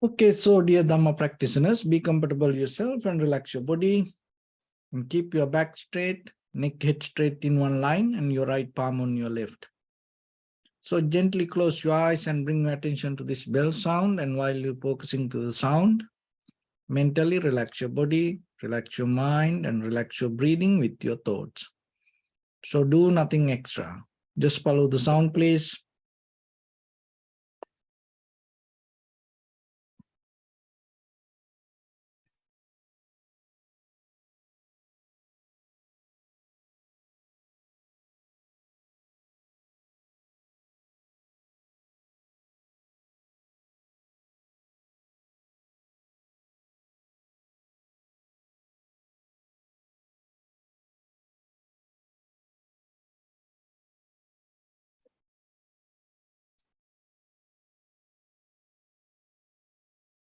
Okay, so dear Dharma practitioners, be comfortable yourself and relax your body and keep your back straight, neck head straight in one line and your right palm on your left. So gently close your eyes and bring your attention to this bell sound, and while you're focusing to the sound, mentally relax your body, relax your mind and relax your breathing with your thoughts. So do nothing extra. Just follow the sound, please.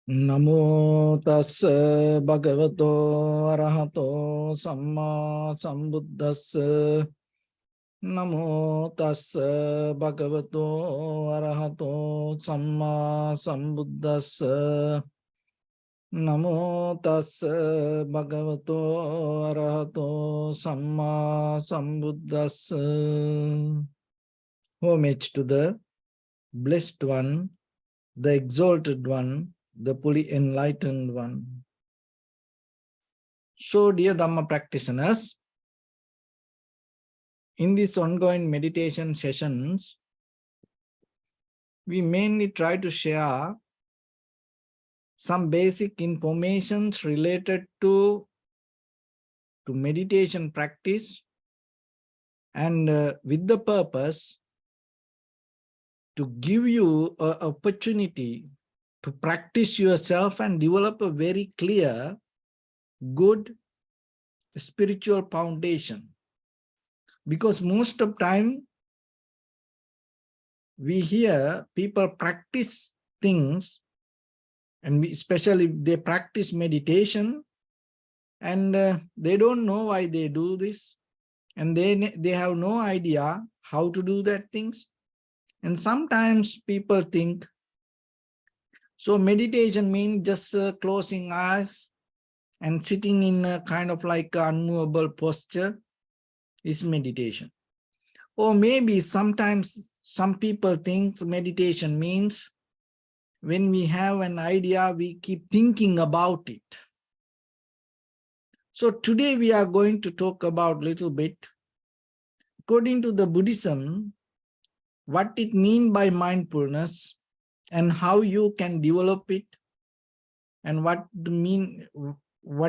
Namo tassa bhagavato arahato samma sambuddhassa. Namo tassa bhagavato arahato samma sambuddhassa. Namo tassa bhagavato arahato samma sambuddhassa. Homage to the blessed one, the exalted one, the fully enlightened one. So, dear Dhamma practitioners, in these ongoing meditation sessions, we mainly try to share some basic informations related to meditation practice, and with the purpose to give you an opportunity to practice yourself and develop a very clear, good spiritual foundation. Because most of time we hear people practice things, and especially they practice meditation, and they don't know why they do this, and they have no idea how to do that things. And sometimes people think, so meditation means just closing eyes and sitting in a kind of like unmovable posture is meditation. Or maybe sometimes some people think meditation means when we have an idea, we keep thinking about it. So today we are going to talk about a little bit, according to the Buddhism, what it means by mindfulness and how you can develop it, and what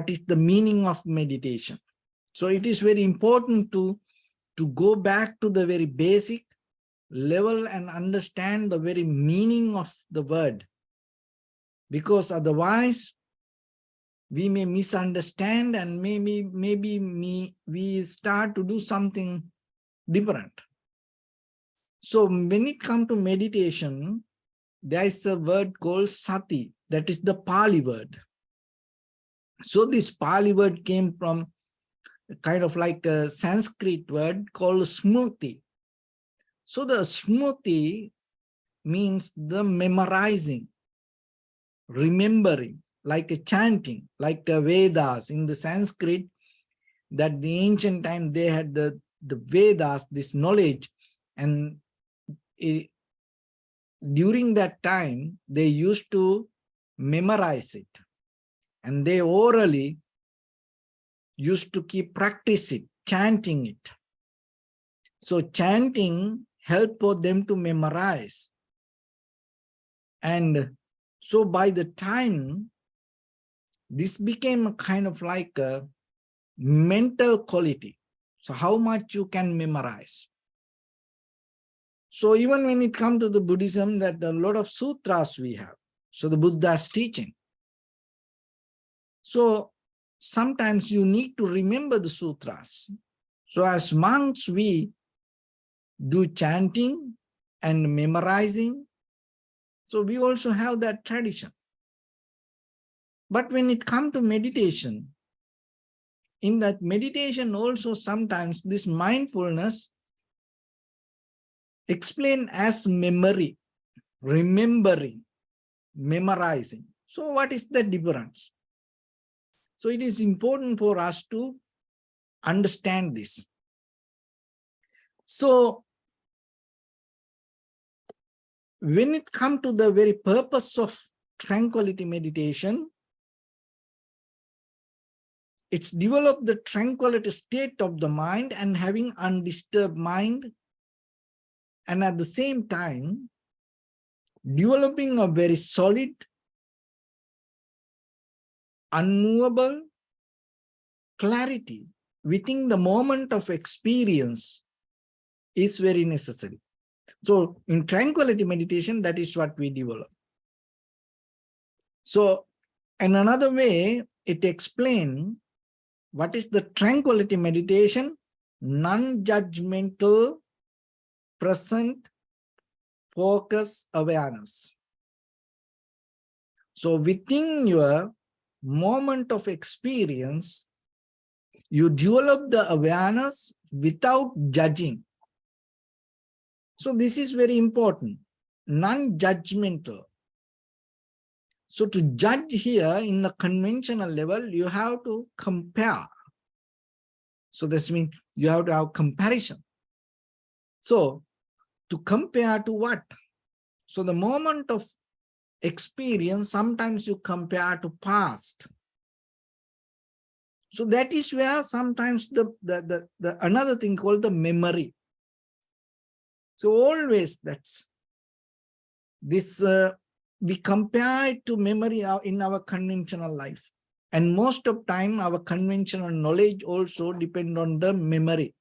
is the meaning of meditation. So it is very important to go back to the very basic level and understand the very meaning of the word, because otherwise we may misunderstand and maybe we start to do something different. So when it comes to meditation, there is a word called sati, that is the Pali word. So this Pali word came from kind of like a Sanskrit word called smriti. So the smriti means the memorizing, remembering, like a chanting, like a Vedas in the Sanskrit, that the ancient time they had the Vedas, this knowledge, and during that time they used to memorize it, and they orally used to keep practicing, chanting it. So chanting helped for them to memorize. And so by the time this became a kind of like a mental quality. So how much you can memorize. So even when it comes to the Buddhism, that a lot of sutras we have. So the Buddha's teaching. So sometimes you need to remember the sutras. So as monks, we do chanting and memorizing. So we also have that tradition. But when it comes to meditation, in that meditation also sometimes this mindfulness explained as memory, remembering, memorizing. So what is the difference? So it is important for us to understand this. So when it comes to the very purpose of tranquility meditation, it's develop the tranquility state of the mind and having undisturbed mind, and at the same time developing a very solid, unmovable clarity within the moment of experience is very necessary. So in tranquility meditation, that is what we develop. So in another way, it explains what is the tranquility meditation: non-judgmental, present, focus, awareness. So within your moment of experience, you develop the awareness without judging. So this is very important, non-judgmental. So to judge here in the conventional level, you have to compare. So this means you have to have comparison. So to compare to what? So the moment of experience, sometimes you compare to past. So that is where sometimes the another thing called the memory. So always that's this, we compare it to memory in our conventional life. And most of time, our conventional knowledge also depend on the memory.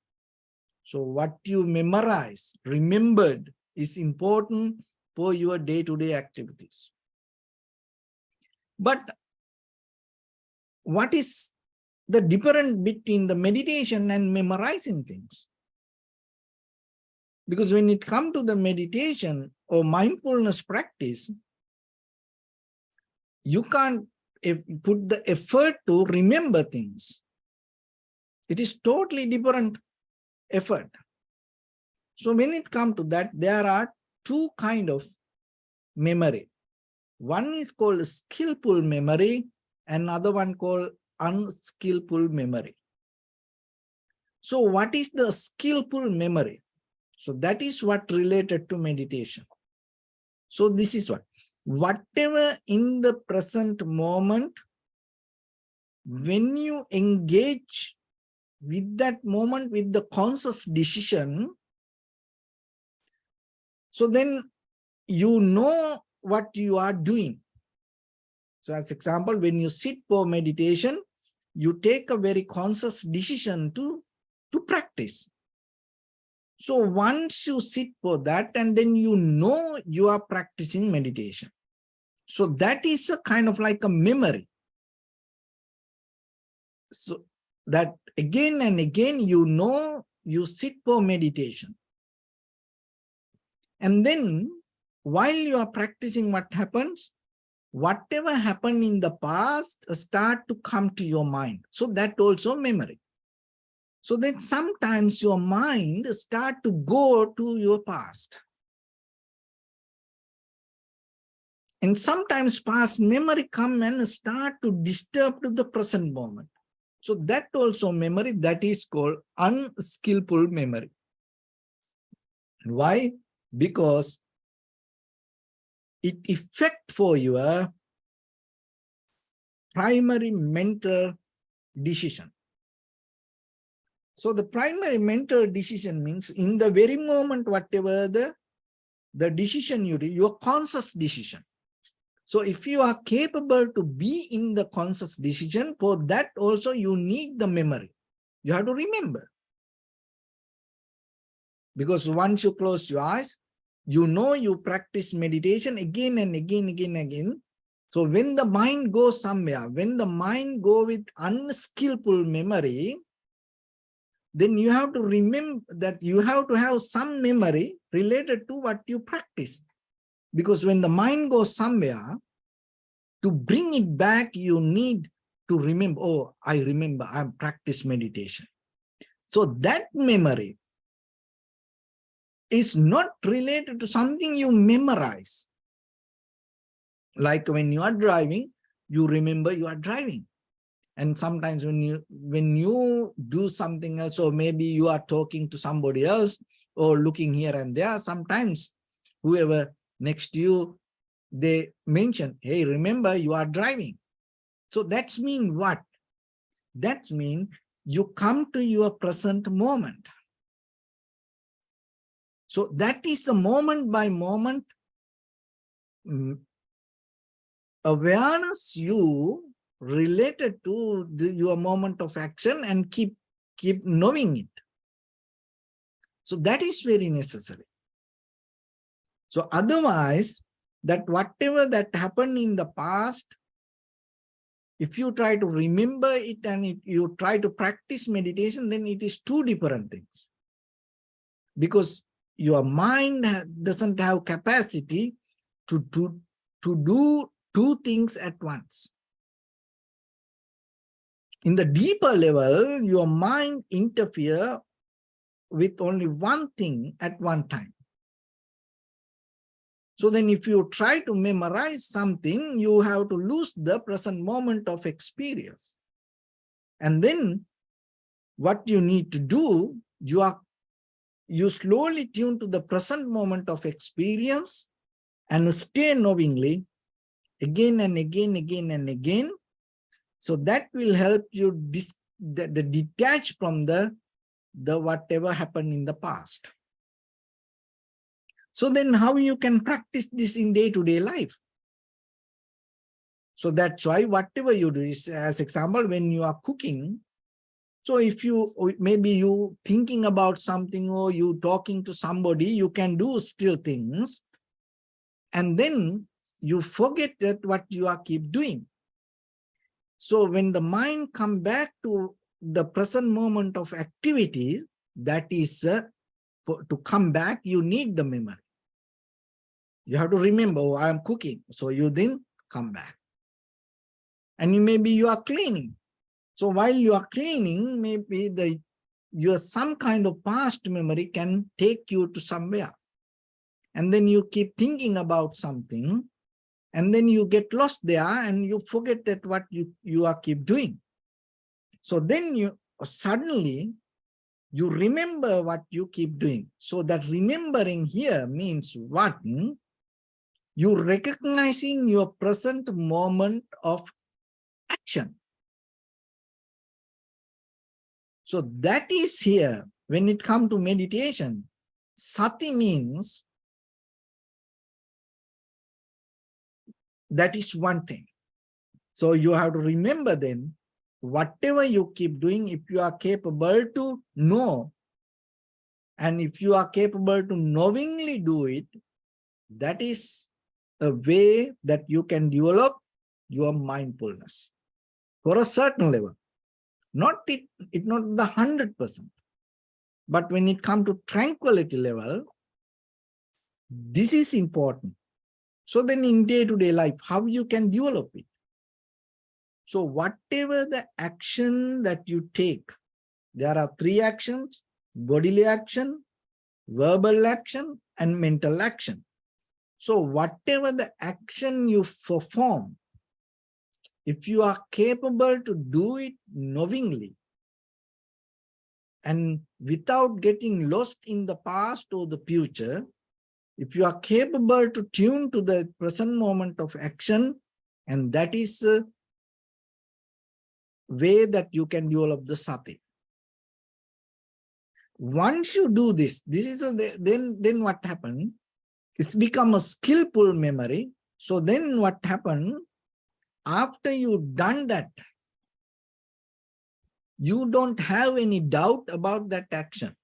So what you memorize, remembered, is important for your day-to-day activities. But what is the difference between the meditation and memorizing things? Because when it comes to the meditation or mindfulness practice, you can't put the effort to remember things. It is totally different effort. So when it comes to that, there are two kinds of memory. One is called skillful memory, and another one called unskillful memory. So what is the skillful memory? So that is what related to meditation. So this is whatever in the present moment, when you engage with that moment with the conscious decision, so then you know what you are doing. So as example, when you sit for meditation, you take a very conscious decision to practice. So once you sit for that, and then you know you are practicing meditation. So that is a kind of like a memory. So that again and again, you know, you sit for meditation. And then while you are practicing, what happens? Whatever happened in the past start to come to your mind. So that also memory. So then sometimes your mind start to go to your past. And sometimes past memory come and start to disturb to the present moment. So that also memory, that is called unskillful memory. Why? Because it affect for your primary mental decision. So the primary mental decision means in the very moment, whatever the decision you do, your conscious decision. So if you are capable to be in the conscious decision, for that also you need the memory. You have to remember. Because once you close your eyes, you know you practice meditation again and again. So when the mind goes somewhere, when the mind goes with unskillful memory, then you have to remember that you have to have some memory related to what you practice. Because when the mind goes somewhere, to bring it back, you need to remember, oh, I remember I practice meditation. So that memory is not related to something you memorize. Like when you are driving, you remember you are driving. And sometimes when you do something else, or maybe you are talking to somebody else or looking here and there, sometimes whoever next to you, they mention, hey, remember you are driving. So that's mean what? That's mean you come to your present moment. So that is a moment by moment awareness you related to your moment of action, and keep knowing it. So that is very necessary. So otherwise, that whatever that happened in the past, if you try to remember it and if you try to practice meditation, then it is two different things. Because your mind doesn't have capacity to do two things at once. In the deeper level, your mind interferes with only one thing at one time. So then if you try to memorize something, you have to lose the present moment of experience. And then what you need to do, you slowly tune to the present moment of experience and stay knowingly again and again, again and again. So that will help you detach from the whatever happened in the past. So then how you can practice this in day-to-day life? So that's why whatever you do is, as example, when you are cooking, so if you, maybe you thinking about something or you talking to somebody, you can do still things, and then you forget that what you are keep doing. So when the mind come back to the present moment of activity, that is to come back, you need the memory. You have to remember, oh, I am cooking. So you then come back. And maybe you are cleaning. So while you are cleaning, maybe your some kind of past memory can take you to somewhere. And then you keep thinking about something, and then you get lost there and you forget that what you are keep doing. So then you suddenly you remember what you keep doing. So that remembering here means what? You recognizing your present moment of action. So that is here. When it comes to meditation, sati means that is one thing. So you have to remember then, whatever you keep doing, if you are capable to know, and if you are capable to knowingly do it, that is a way that you can develop your mindfulness for a certain level. Not the 100%, but when it comes to tranquility level, this is important. So then in day-to-day life, how you can develop it? So whatever the action that you take, there are three actions: bodily action, verbal action, and mental action. So whatever the action you perform, if you are capable to do it knowingly and without getting lost in the past or the future, if you are capable to tune to the present moment of action, and that is a way that you can develop the sati. Once you do this, then what happened? It's become a skillful memory. So then what happened? After you done that, you don't have any doubt about that action.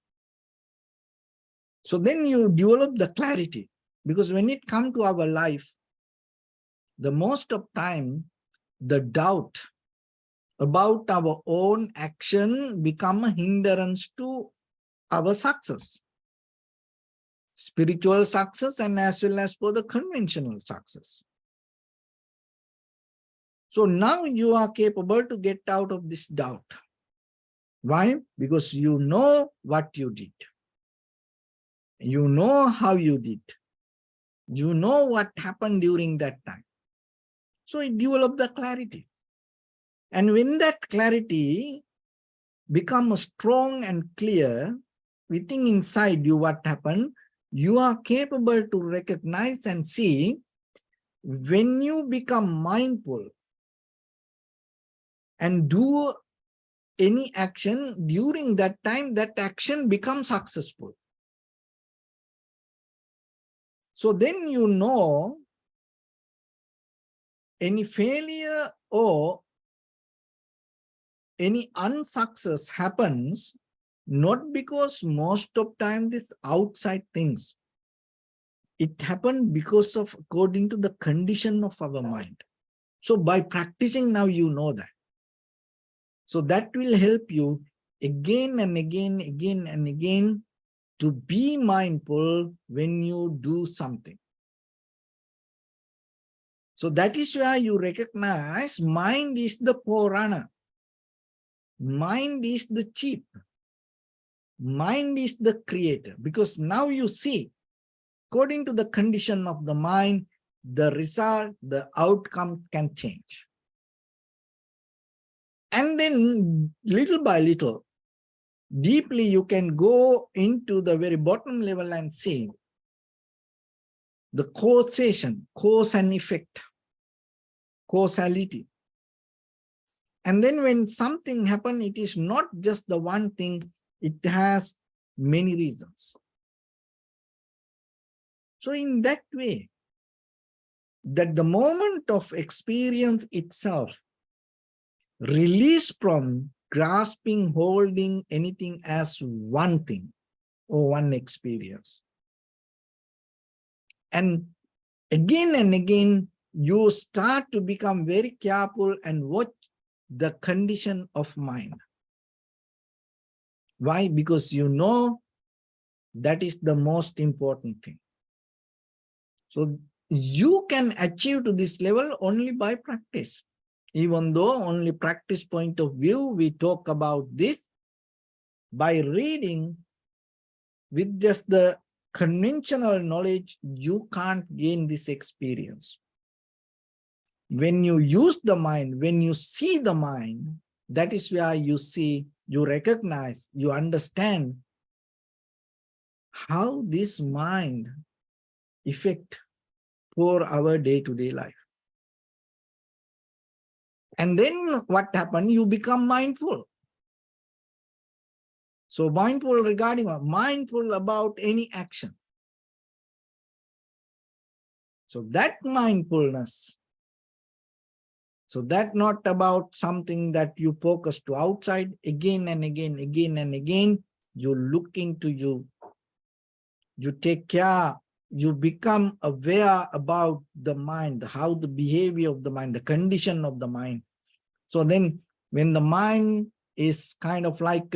So then you develop the clarity, because when it comes to our life, the most of time, the doubt about our own action become a hindrance to our success, spiritual success, and as well as for the conventional success. So now you are capable to get out of this doubt. Why? Because you know what you did. You know how you did. You know what happened during that time. So it develops the clarity. And when that clarity becomes strong and clear, within inside you what happened, you are capable to recognize and see when you become mindful and do any action, during that time, that action becomes successful. So then you know any failure or any unsuccess happens not because most of time this outside things. It happened because of according to the condition of our mind. So by practicing now, you know that. So that will help you again and again, again and again to be mindful when you do something. So that is why you recognize mind is the forerunner. Mind is the chief. Mind is the creator. Because now you see, according to the condition of the mind, the result, the outcome can change. And then little by little, deeply you can go into the very bottom level and see the causation, cause and effect, causality. And then when something happens, it is not just the one thing, it has many reasons. So in that way, that the moment of experience itself, release from grasping, holding anything as one thing or one experience. And again, you start to become very careful and watch the condition of mind. Why? Because you know that is the most important thing. So you can achieve to this level only by practice. Even though only practice point of view, we talk about this, by reading with just the conventional knowledge, you can't gain this experience. When you use the mind, when you see the mind, that is where you see, you recognize, you understand how this mind affect for our day-to-day life. And then what happened? You become mindful. So mindful regarding what? Mindful about any action. So that mindfulness, so that not about something that you focus to outside, again and again, you look into you, you take care, you become aware about the mind, how the behavior of the mind, the condition of the mind. So then when the mind is kind of like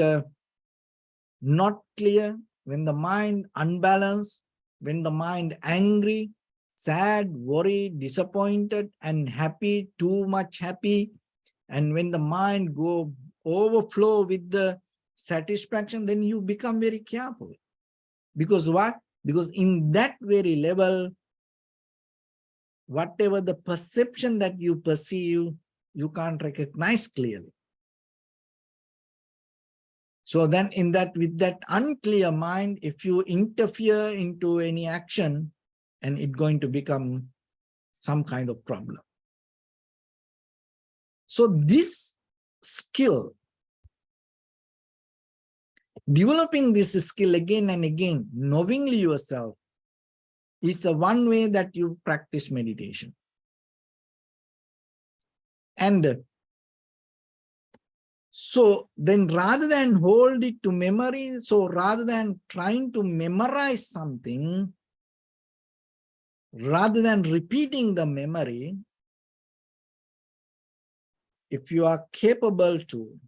not clear, when the mind unbalanced, when the mind angry, sad, worried, disappointed, and happy, too much happy, and when the mind go overflow with the satisfaction, then you become very careful. Because what? Because in that very level, whatever the perception that you perceive, you can't recognize clearly. So then in that, with that unclear mind, if you interfere into any action, and it's going to become some kind of problem. So this skill, developing this skill again and again, knowingly yourself, is a one way that you practice meditation. And so then rather than hold it to memory, so rather than trying to memorize something, rather than repeating the memory, if you are capable to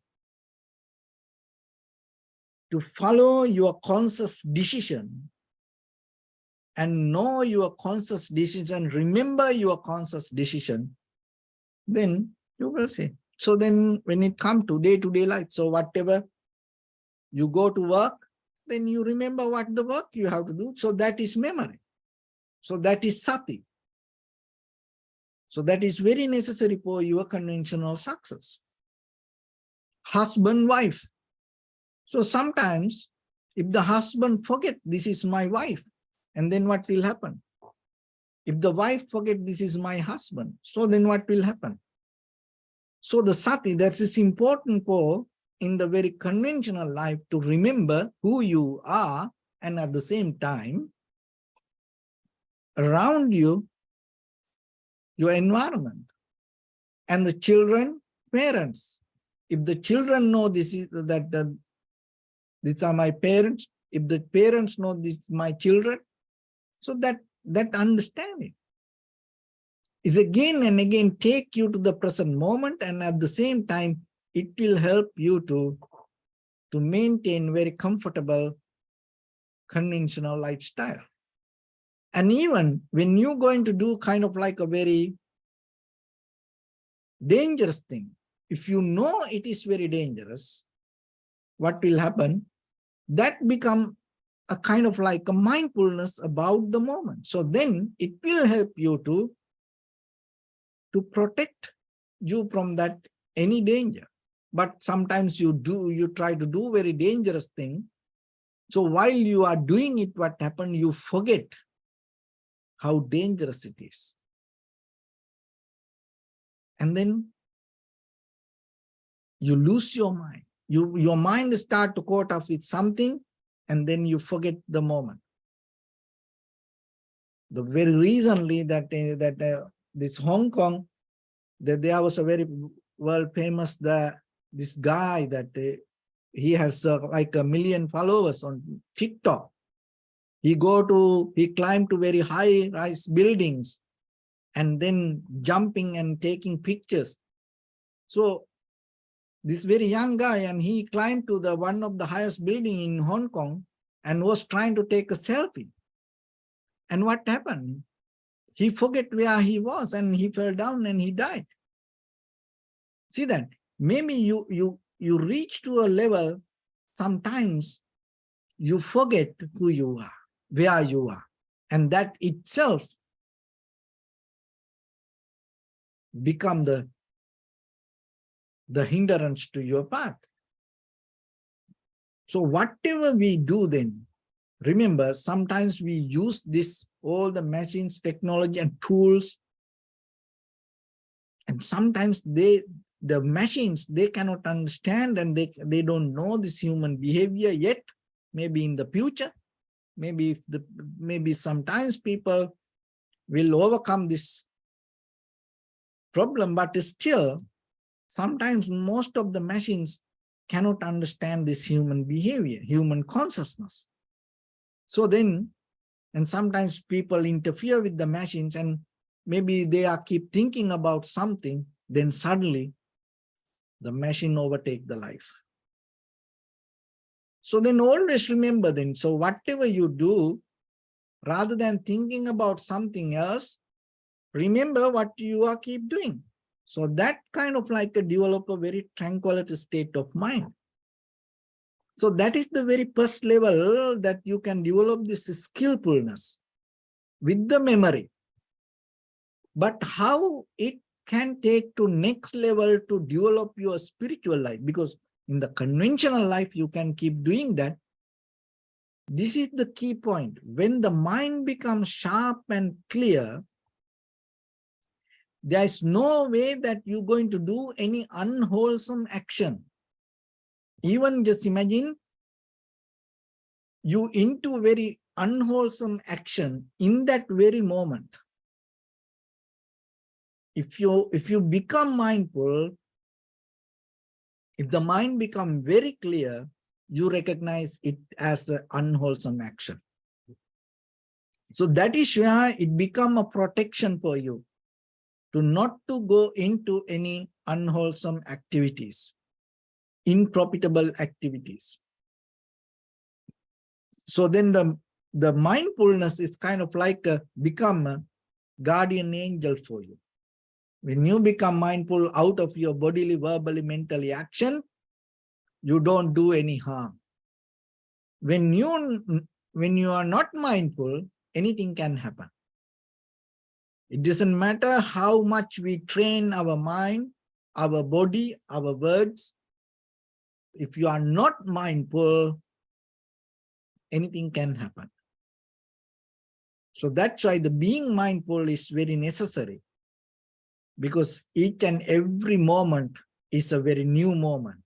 follow your conscious decision and know your conscious decision, remember your conscious decision, then you will see. So then when it comes to day-to-day life, so whatever you go to work, then you remember what the work you have to do. So that is memory. So that is sati. So that is very necessary for your conventional success. Husband, wife. So sometimes if the husband forget this is my wife, and then what will happen? If the wife forget this is my husband, so then what will happen? So the sati, that is important for in the very conventional life to remember who you are, and at the same time, around you, your environment, and the children, parents. If the children know this is that these are my parents, if the parents know this is my children, so that understanding is again and again take you to the present moment, and at the same time, it will help you to maintain very comfortable conventional lifestyle. And even when you're going to do kind of like a very dangerous thing, if you know it is very dangerous, what will happen? That become a kind of like a mindfulness about the moment. So then it will help you to protect you from that any danger. But sometimes you try to do very dangerous thing. So while you are doing it, what happened? You forget how dangerous it is. And then you lose your mind. Your mind start to caught up with something, and then you forget the moment. The very recently that this Hong Kong, that there was a very world famous this guy that he has like 1 million followers on TikTok. He climbed to very high rise buildings and then jumping and taking pictures. So this very young guy, and he climbed to the one of the highest building in Hong Kong and was trying to take a selfie. And what happened? He forget where he was, and he fell down and he died. See that? Maybe you reach to a level, sometimes you forget who you are, where you are. And that itself become the hindrance to your path. So whatever we do then, remember, sometimes we use all the machines, technology and tools, and sometimes the machines, they cannot understand, and they don't know this human behavior yet. Maybe in the future, maybe sometimes people will overcome this problem, but still sometimes most of the machines cannot understand this human behavior, human consciousness. So then, and sometimes people interfere with the machines, and maybe they keep thinking about something, then suddenly the machine overtake the life. So then always remember then, so whatever you do, rather than thinking about something else, remember what you are keep doing. So that kind of like develop a very tranquility state of mind. So that is the very first level that you can develop this skillfulness with the memory. But how it can take to next level to develop your spiritual life, because in the conventional life, you can keep doing that. This is the key point. When the mind becomes sharp and clear, there is no way that you're going to do any unwholesome action. Even just imagine you into very unwholesome action in that very moment. If you become mindful, if the mind becomes very clear, you recognize it as an unwholesome action. So that is where it becomes a protection for you to not to go into any unwholesome activities, unprofitable activities. So then the mindfulness is kind of like become a guardian angel for you. When you become mindful out of your bodily, verbally, mentally action, you don't do any harm. When you are not mindful, anything can happen. It doesn't matter how much we train our mind, our body, our words. If you are not mindful, anything can happen. So that's why the being mindful is very necessary, because each and every moment is a very new moment.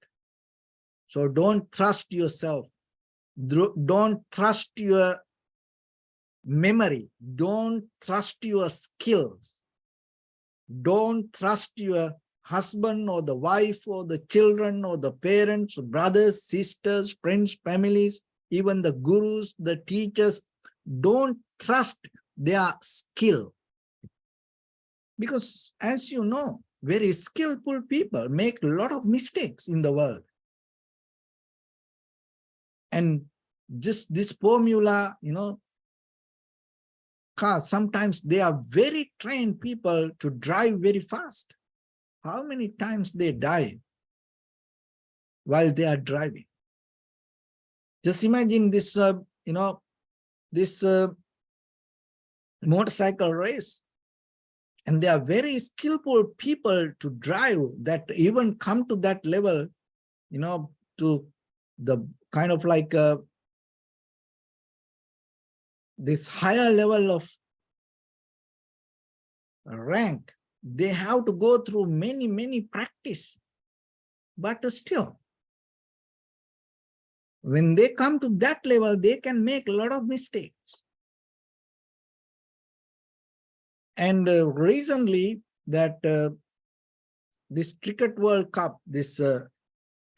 So don't trust yourself. Don't trust your memory. Don't trust your skills. Don't trust your husband or the wife or the children or the parents, brothers, sisters, friends, families, even the gurus, the teachers. Don't trust their skill. Because as you know, very skillful people make a lot of mistakes in the world. And just this formula, cars, sometimes they are very trained people to drive very fast. How many times they die while they are driving? Just imagine this, this motorcycle race. And they are very skillful people to drive that even come to that level, to the kind of like this higher level of rank. They have to go through many, many practice. But still, when they come to that level, they can make a lot of mistakes. And recently, that this Cricket World Cup, this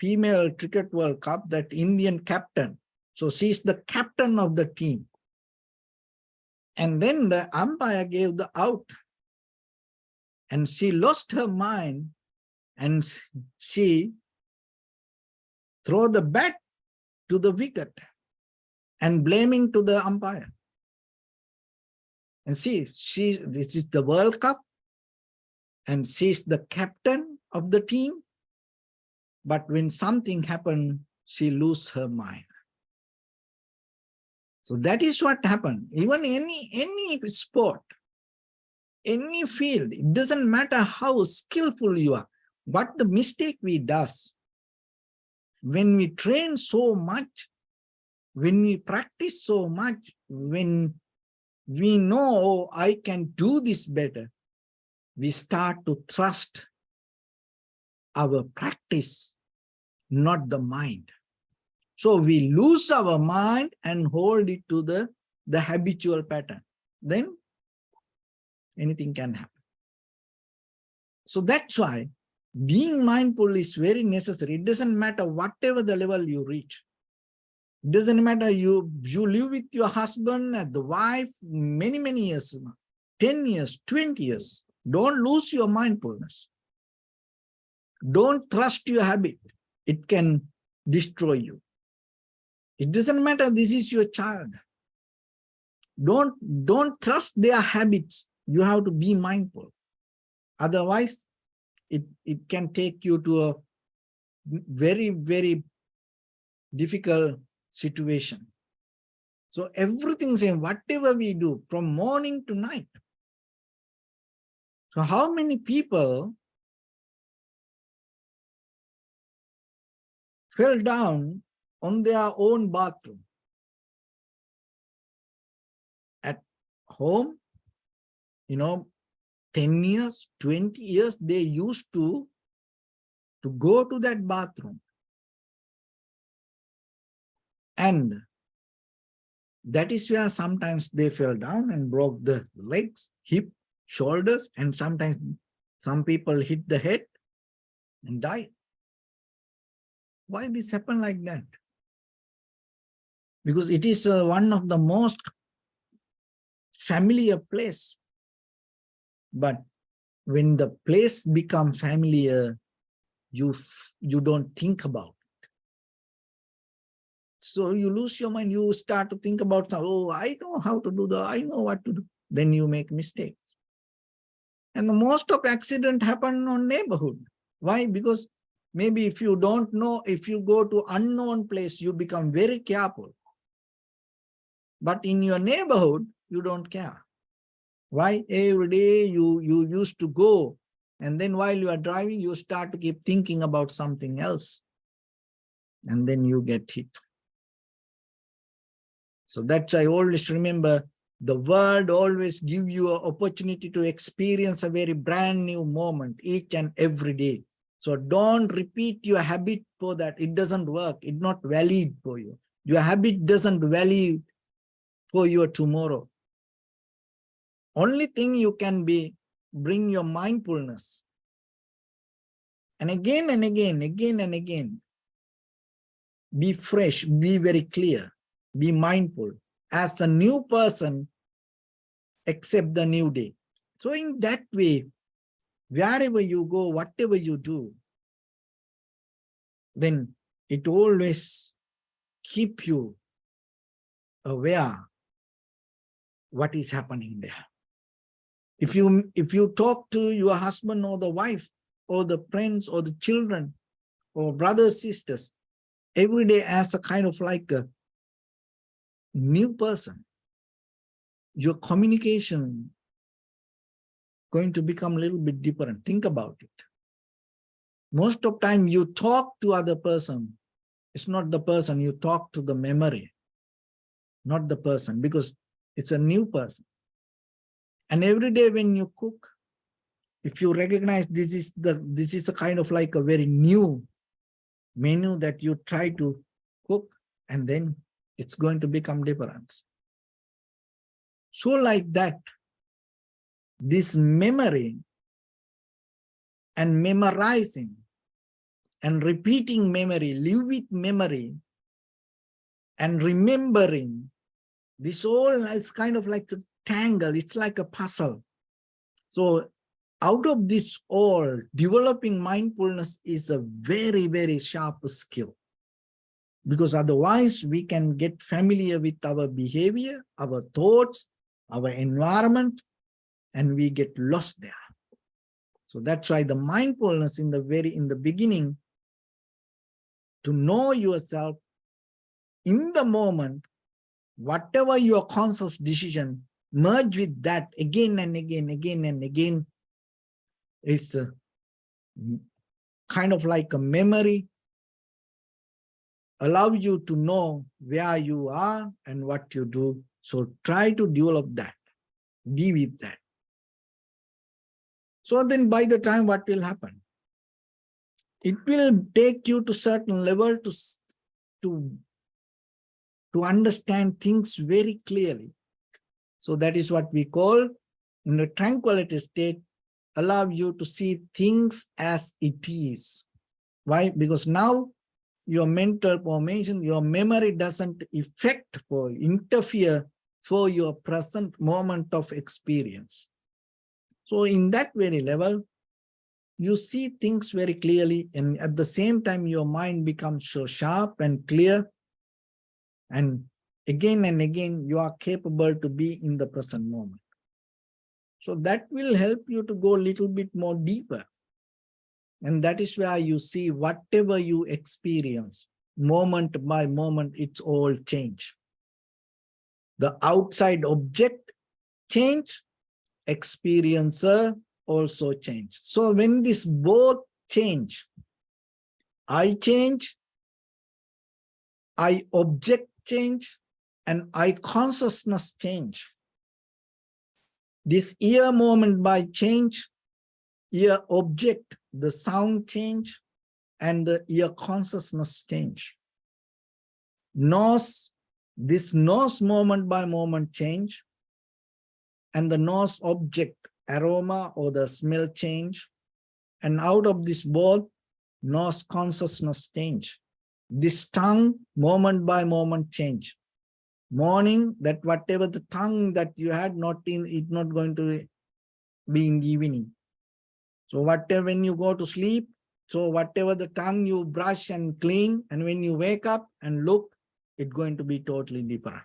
female Cricket World Cup, that Indian captain, so she's the captain of the team. And then the umpire gave the out. And she lost her mind and she threw the bat to the wicket and blaming to the umpire. And see, this is the World Cup and she's the captain of the team. But when something happened, she lose her mind. So that is what happened. Even any sport, any field, it doesn't matter how skillful you are. What the mistake we does, when we train so much, when we practice so much, when we know, oh, I can do this better, we start to trust our practice, not the mind. So we lose our mind and hold it to the habitual pattern. Then anything can happen. So that's why being mindful is very necessary. It doesn't matter whatever the level you reach. It doesn't matter you live with your husband and the wife many, many years, 10 years, 20 years. Don't lose your mindfulness. Don't trust your habit. It can destroy you. It doesn't matter this is your child. Don't trust their habits. You have to be mindful. Otherwise, it can take you to a very, very difficult situation. So everything saying, whatever we do from morning to night. So how many people fell down on their own bathroom? At home, 10 years, 20 years, they used to go to that bathroom. And that is where sometimes they fell down and broke the legs, hip, shoulders, and sometimes some people hit the head and died. Why this happen like that? Because it is one of the most familiar place. But when the place becomes familiar, you don't think about it. So you lose your mind. You start to think about, oh, I know how to do I know what to do. Then you make mistakes. And the most of accident happen on neighborhood. Why? Because maybe if you don't know, if you go to unknown place, you become very careful. But in your neighborhood, you don't care. Why? Every day you used to go, and then while you are driving, you start to keep thinking about something else, and then you get hit. So that's, I always remember, the world always give you an opportunity to experience a very brand new moment each and every day. So don't repeat your habit for that. It doesn't work. It's not valid for you. Your habit doesn't valid for your tomorrow. Only thing you can be, bring your mindfulness. And again and again, again and again, be fresh, be very clear, be mindful. As a new person, accept the new day. So in that way, wherever you go, whatever you do, then it always keep you aware what is happening there. If you talk to your husband or the wife or the friends or the children or brothers, sisters, every day as a kind of like a new person, your communication going to become a little bit different. Think about it. Most of the time you talk to other person, it's not the person, you talk to the memory, not the person, because it's a new person. And every day when you cook, if you recognize this is a kind of like a very new menu that you try to cook, and then it's going to become different. So like that, this memory and memorizing and repeating memory, live with memory and remembering, this all is kind of like a tangle, it's like a puzzle. So out of this all, developing mindfulness is a very, very sharp skill. Because otherwise we can get familiar with our behavior, our thoughts, our environment, and we get lost there. So that's why the mindfulness in the beginning, to know yourself in the moment, whatever your conscious decision, merge with that again and again, again and again, is kind of like a memory, allow you to know where you are and what you do. So try to develop that, be with that. So then by the time, what will happen? It will take you to certain level to understand things very clearly. So that is what we call, in the tranquility state, allow you to see things as it is. Why? Because now your mental formation, your memory doesn't interfere for your present moment of experience. So in that very level, you see things very clearly, and at the same time, your mind becomes so sharp and clear. And again, you are capable to be in the present moment. So that will help you to go a little bit more deeper. And that is where you see whatever you experience, moment by moment, it's all change. The outside object change, experiencer also change. So when this both change, I change, I object change, and I consciousness change. This ear moment by change, ear object, the sound change, and the ear consciousness change. Nose, this nose moment by moment change, and the nose object, aroma or the smell change. And out of this both, nose consciousness change. This tongue moment by moment change. Morning, that whatever the tongue that you had, it's not going to be in the evening. So whatever, when you go to sleep, so whatever the tongue you brush and clean, and when you wake up and look, it's going to be totally different.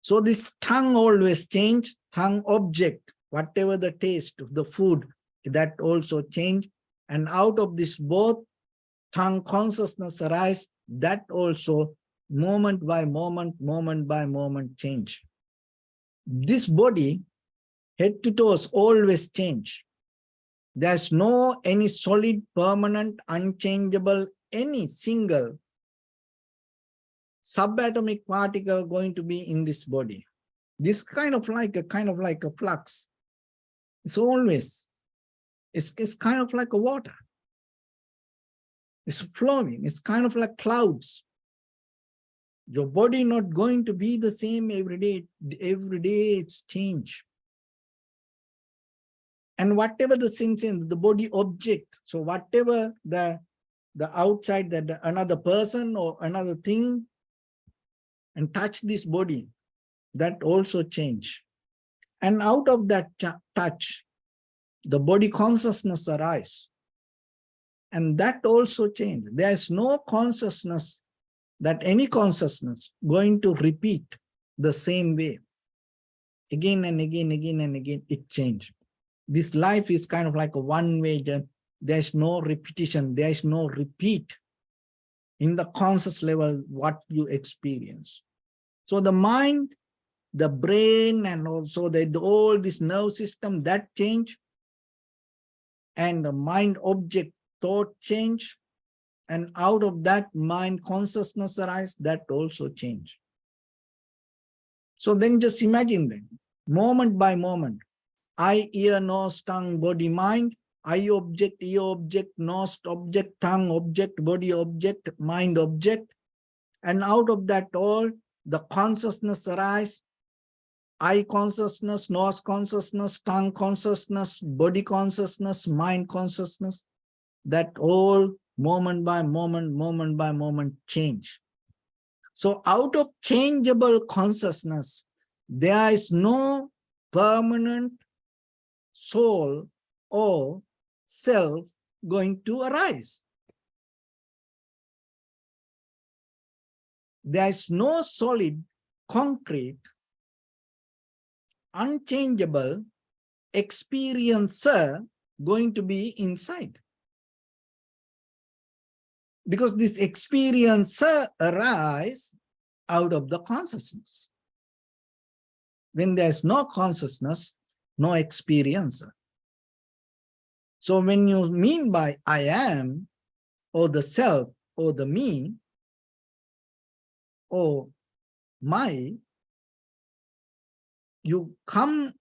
So this tongue always change, tongue object, whatever the taste of the food, that also change. And out of this both, tongue consciousness arise, that also moment by moment change. This body head to toes always change. There's no any solid, permanent, unchangeable, any single subatomic particle going to be in this body. This kind of like a flux. It's always, it's kind of like a water. It's flowing. It's kind of like clouds. Your body not going to be the same every day. Every day it's change. And whatever the sense in the body object, so whatever the outside, that another person or another thing and touch this body, that also change. And out of that touch, the body consciousness arise. And that also change. There is no consciousness, that any consciousness going to repeat the same way. Again and again, again and again, it change. This life is kind of like a one-way journey. There's no repetition. There is no repeat in the conscious level what you experience. So the mind, the brain, and also all this nerve system, that change, and the mind object thought change, and out of that mind consciousness arise, that also change. So then just imagine them, moment by moment, eye, ear, nose, tongue, body, mind, eye object, ear object, nose object, tongue object, body object, mind object, and out of that all, the consciousness arise, eye consciousness, nose consciousness, tongue consciousness, body consciousness, mind consciousness, that all moment by moment change. So out of changeable consciousness, there is no permanent soul or self going to arise. There is no solid, concrete, unchangeable experiencer going to be inside. Because this experiencer arises out of the consciousness. When there's no consciousness, no experiencer. So when you mean by I am, or the self, or the me, or my, you come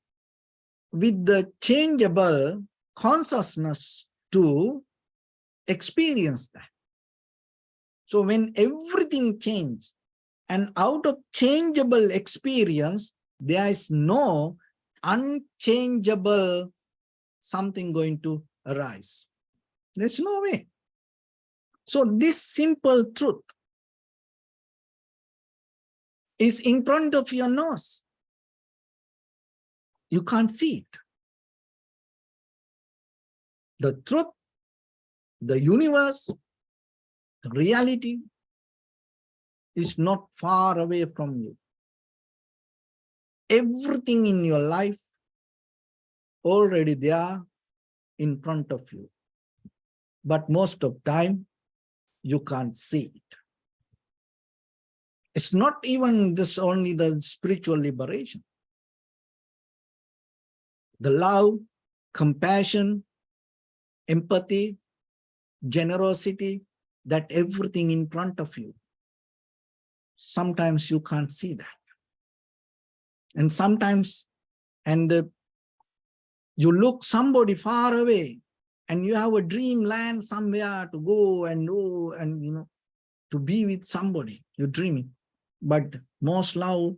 with the changeable consciousness to experience that. So when everything changes, and out of changeable experience, there is no unchangeable something going to arise. There's no way. So this simple truth is in front of your nose. You can't see it. The truth, the universe, the reality is not far away from you. Everything in your life already there in front of you. But most of the time, you can't see it. It's not even this only the spiritual liberation. The love, compassion, empathy, generosity, that everything in front of you. Sometimes you can't see that. And sometimes, you look somebody far away, and you have a dreamland somewhere to go and to be with somebody. You're dreaming, but most love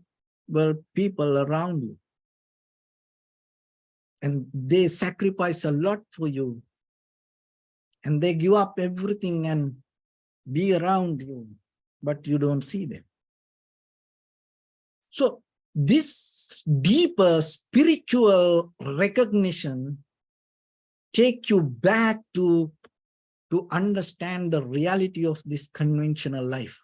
were people around you, and they sacrifice a lot for you, and they give up everything and be around you, but you don't see them. So this deeper spiritual recognition take you back to understand the reality of this conventional life.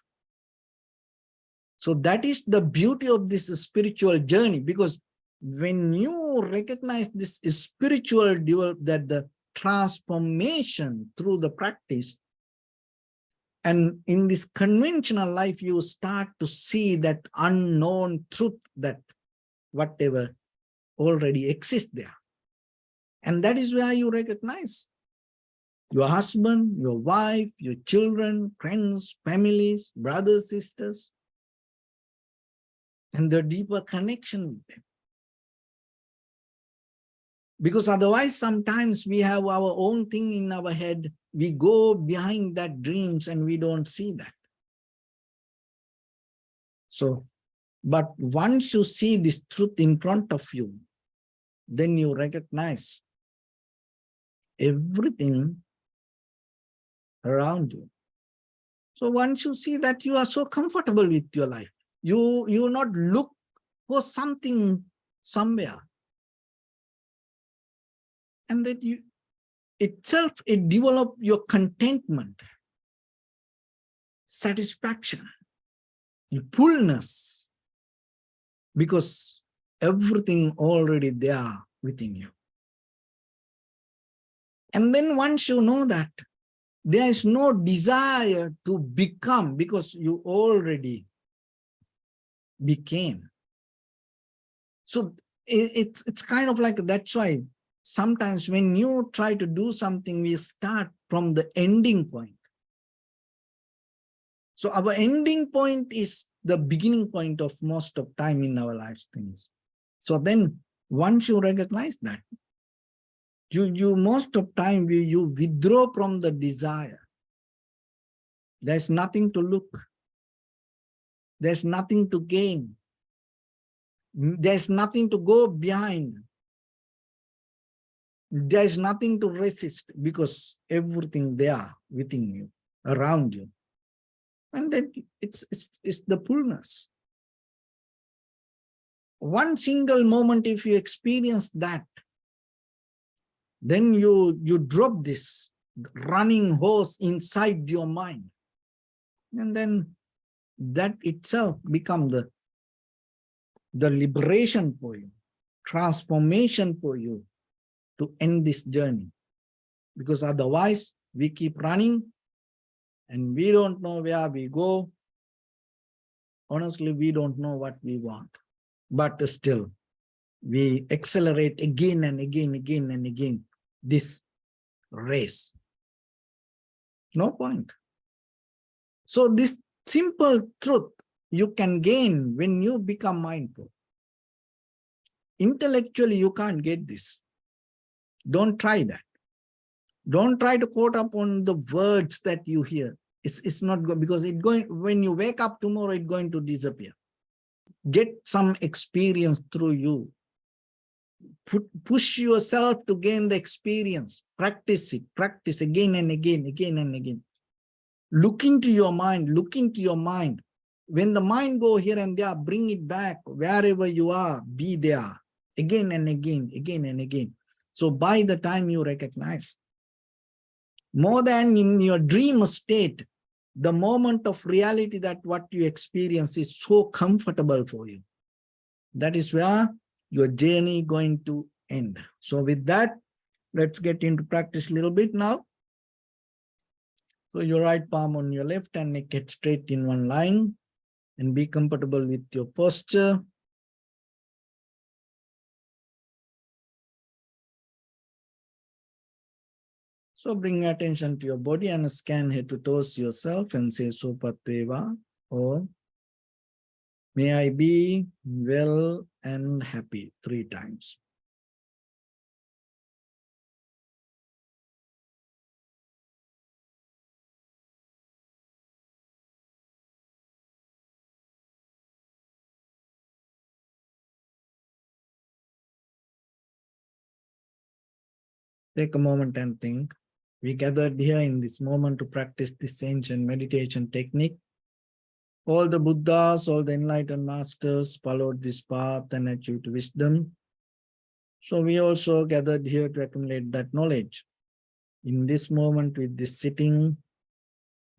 So that is the beauty of this spiritual journey, because when you recognize this spiritual that the transformation through the practice, and in this conventional life, you start to see that unknown truth, that whatever already exist there. And that is where you recognize your husband, your wife, your children, friends, families, brothers, sisters, and the deeper connection with them. Because otherwise, sometimes we have our own thing in our head. We go behind that dreams and we don't see that. So, but once you see this truth in front of you, then you recognize everything around you. So once you see that, you are so comfortable with your life, you not look for something somewhere. And that you itself, it develop your contentment, satisfaction, your fullness, because everything already there within you. And then once you know that, there is no desire to become, because you already became. So it's kind of like, that's why sometimes when you try to do something, we start from the ending point. So our ending point is the beginning point of most of time in our life things. So then once you recognize that, you most of time you withdraw from the desire. There's nothing to look. There's nothing to gain. There's nothing to go behind. There's nothing to resist, because everything there within you, around you. And then it's the fullness. One single moment, if you experience that, then you drop this running horse inside your mind. And then that itself becomes the liberation for you, transformation for you to end this journey. Because otherwise, we keep running and we don't know where we go. Honestly, we don't know what we want. But still, we accelerate again and again and again this race. No point. So this simple truth you can gain when you become mindful. Intellectually, you can't get this. Don't try that. Don't try to quote up on the words that you hear. It's not good, because when you wake up tomorrow, it's going to disappear. Get some experience through you. Push yourself to gain the experience. Practice it. Practice again and again and again. Look into your mind. Look into your mind. When the mind go here and there, bring it back wherever you are. Be there again and again and again. So by the time you recognize, more than in your dream state, the moment of reality, that what you experience is so comfortable for you. That is where your journey going to end. So with that, let's get into practice a little bit now. So your right palm on your left and neck it straight in one line, and be comfortable with your posture. So bring your attention to your body and scan head to toes yourself and say Sopatveva, or may I be well and happy 3 times. Take a moment and think. We gathered here in this moment to practice this ancient meditation technique. All the Buddhas, all the enlightened masters followed this path and achieved wisdom. So we also gathered here to accumulate that knowledge. In this moment with this sitting,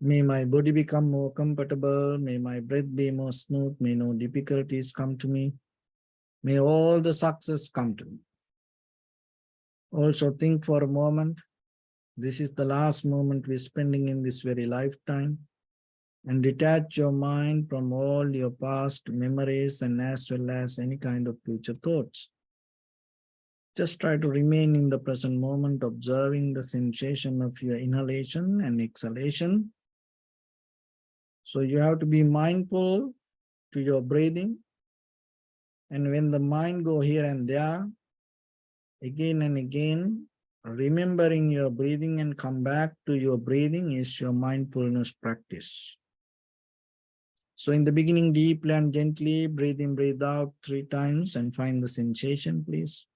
may my body become more comfortable, may my breath be more smooth, may no difficulties come to me, may all the success come to me. Also think for a moment, this is the last moment we're spending in this very lifetime, and detach your mind from all your past memories and as well as any kind of future thoughts. Just try to remain in the present moment, observing the sensation of your inhalation and exhalation. So you have to be mindful to your breathing. And when the mind go here and there, again and again, remembering your breathing and come back to your breathing is your mindfulness practice. So in the beginning, deeply and gently, breathe in, breathe out 3 times and find the sensation, please.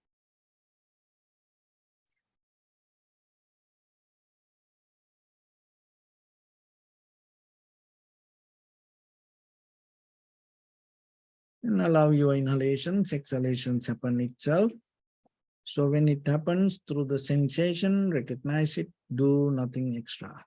And allow your inhalations, exhalations happen itself. So when it happens through the sensation, recognize it, do nothing extra.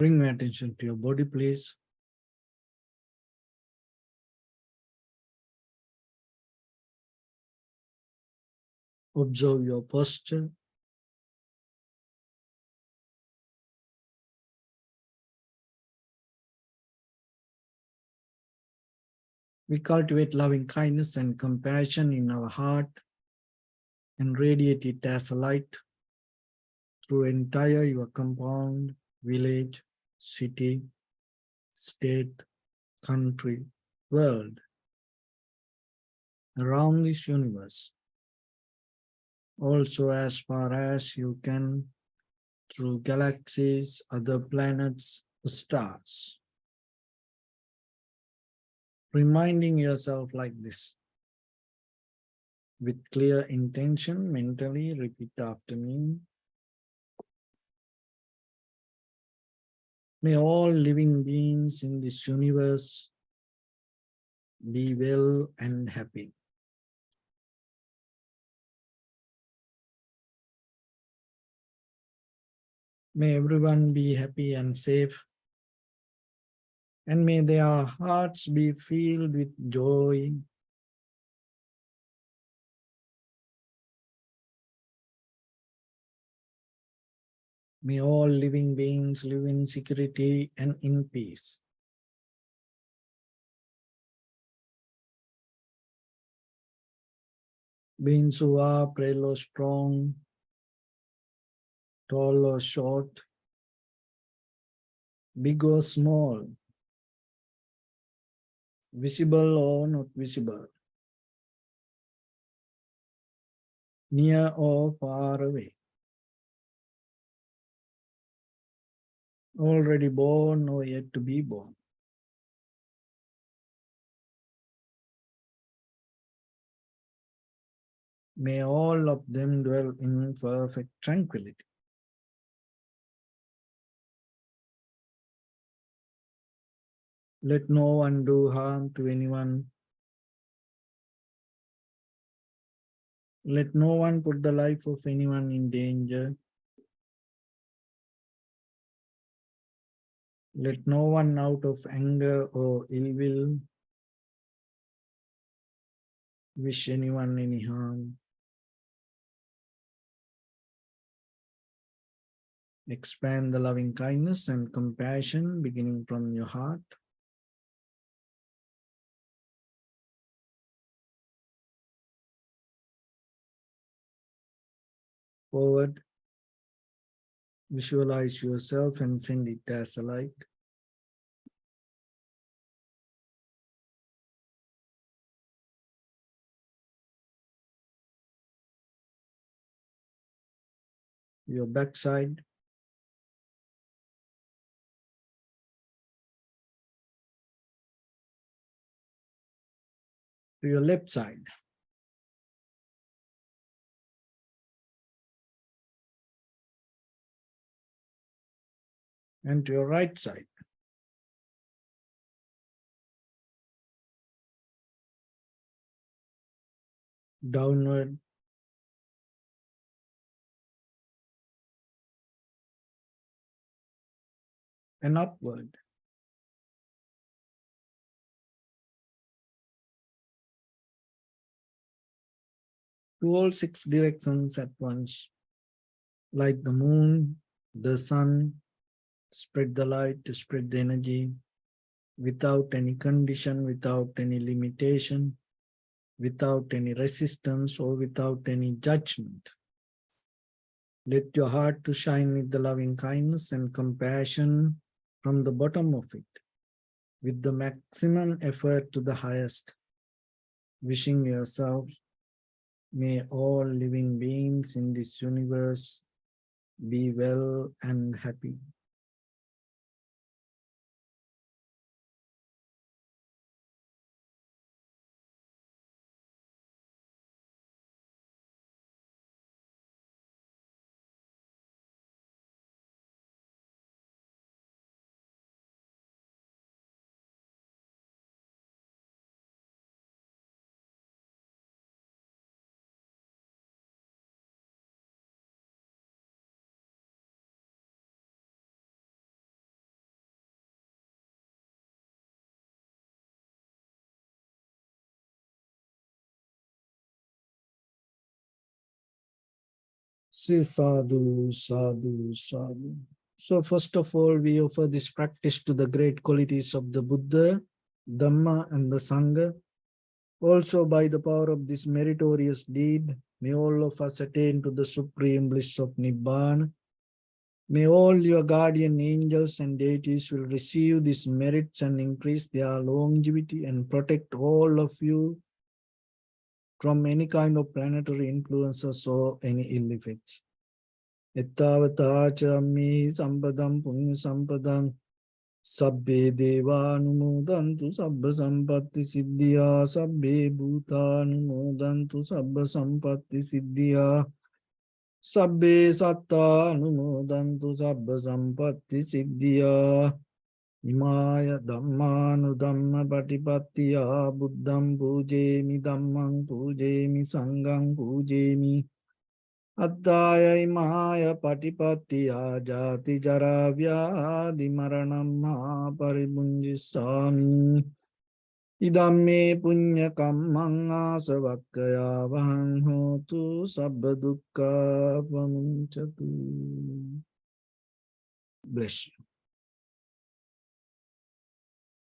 Bring my attention to your body, please. Observe your posture. We cultivate loving kindness and compassion in our heart and radiate it as a light through entire your compound, village, city, state, country, world, around this universe. Also as far as you can through galaxies, other planets, stars. Reminding yourself like this. With clear intention, mentally repeat after me. May all living beings in this universe be well and happy. May everyone be happy and safe. And may their hearts be filled with joy. May all living beings live in security and in peace. Beings who are frail or strong, tall or short, big or small, visible or not visible, near or far away, already born or yet to be born. May all of them dwell in perfect tranquility. Let no one do harm to anyone. Let no one put the life of anyone in danger. Let no one out of anger or ill will wish anyone any harm. Expand the loving kindness and compassion beginning from your heart. Forward, visualize yourself and send it as a light. Your backside, to your left side, and to your right side. Downward, and upward. To all six directions at once. Like the moon, the sun, spread the light, spread the energy without any condition, without any limitation, without any resistance or without any judgment. Let your heart to shine with the loving kindness and compassion from the bottom of it, with the maximum effort to the highest. Wishing yourself, may all living beings in this universe be well and happy. Say sadhu, sadhu, sadhu. So first of all, we offer this practice to the great qualities of the Buddha, Dhamma, and the Sangha. Also, by the power of this meritorious deed, may all of us attain to the supreme bliss of Nibbana. May all your guardian angels and deities will receive these merits and increase their longevity and protect all of you from any kind of planetary influences or any ill effects. Ettavata mi sampadam punya sampadam sabbe deva anumodantu sabba sampatti siddhya sabbe bhuta anumodantu sabba sampatti siddhya sabbe satta anumodantu sabba sampatti siddhya imaya dhammanu dhamma patipattiya buddham pujemi dhammam pujemi sangham pujemi Addaya imaya patipattiya jati jara vyadi maranam paribunjisami idamme punya kammang asavakkaya vahang hotu sabba dukkha pamunchatu. Bless you.